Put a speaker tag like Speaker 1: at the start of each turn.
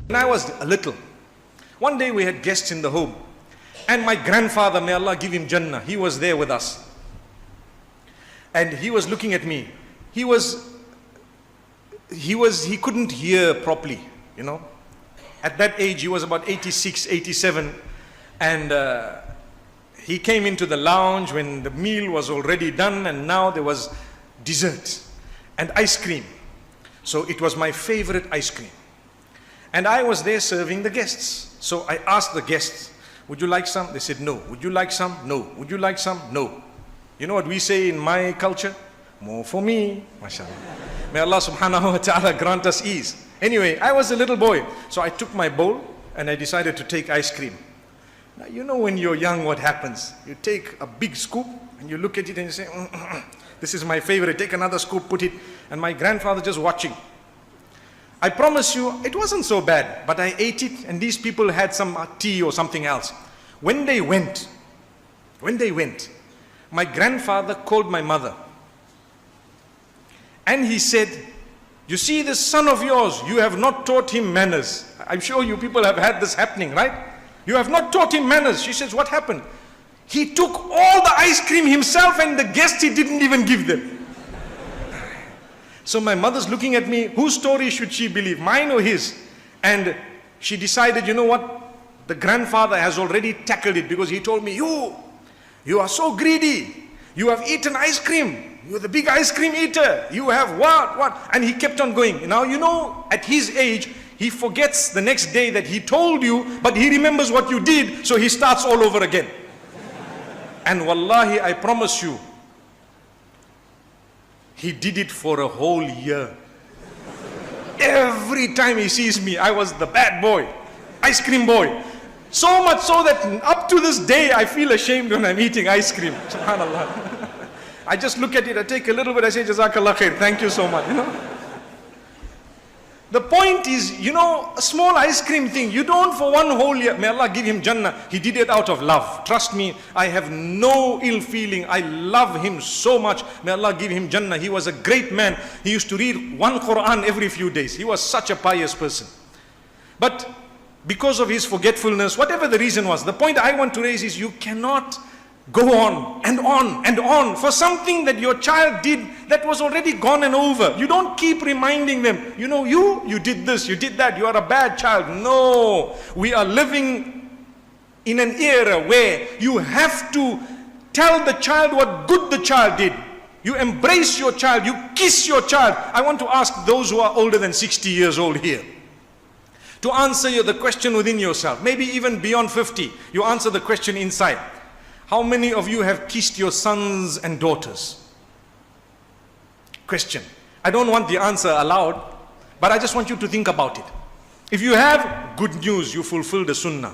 Speaker 1: When I was little, one day we had guests in the home, and my grandfather, may Allah give him Jannah, he was there with us. And he was looking at me. He couldn't hear properly, you know. At that age, he was about 86, 87. And he came into the lounge when the meal was already done, and now there was dessert and ice cream. So it was my favorite ice cream. And I was there serving the guests. So I asked the guests, would you like some? They said no. Would you like some? No. Would you like some? No. You know what we say in my culture? More for me, mashallah. May Allah subhanahu wa ta'ala grant us ease. Anyway, I was a little boy, so I took my bowl and I decided to take ice cream. Now, you know when you're young what happens. You take a big scoop and you look at it and you say, this is my favorite, take another scoop, put it, and my grandfather just watching. I promise you, it wasn't so bad, but I ate it and these people had some tea or something else. When they went, my grandfather called my mother and he said, you see this son of yours, you have not taught him manners. I'm sure you people have had this happening, right? You have not taught him manners. She says, what happened? He took all the ice cream himself and the guests he didn't even give them. So my mother's looking at me, whose story should she believe, mine or his? And she decided, you know what? The grandfather has already tackled it because he told me, you are so greedy. You have eaten ice cream. You're the big ice cream eater. You have what? And he kept on going. Now, you know, at his age, he forgets the next day that he told you, but he remembers what you did, so he starts all over again. And wallahi, I promise you, he did it for a whole year. Every time he sees me, I was the bad boy, ice cream boy. So much so that up to this day, I feel ashamed when I'm eating ice cream. SubhanAllah. I just look at it, I take a little bit, I say, Jazakallah khair, thank you so much, you know. The point is, you know, a small ice cream thing, you don't for one whole year, may Allah give him Jannah, he did it out of love. Trust me, I have no ill feeling, I love him so much, may Allah give him Jannah. He was a great man, he used to read one Quran every few days, he was such a pious person. But because of his forgetfulness, whatever the reason was, the point I want to raise is you cannot go on and on and on for something that your child did that was already gone and over. You don't keep reminding them, you know, you did this, you did that, you are a bad child. No, we are living in an era where you have to tell the child what good the child did. You embrace your child, you kiss your child. I want to ask those who are older than 60 years old here to answer the question within yourself, maybe even beyond 50, you answer the question inside. How many of you have kissed your sons and daughters? Question. I don't want the answer aloud, but I just want you to think about it. If you have, good news, you fulfill the sunnah.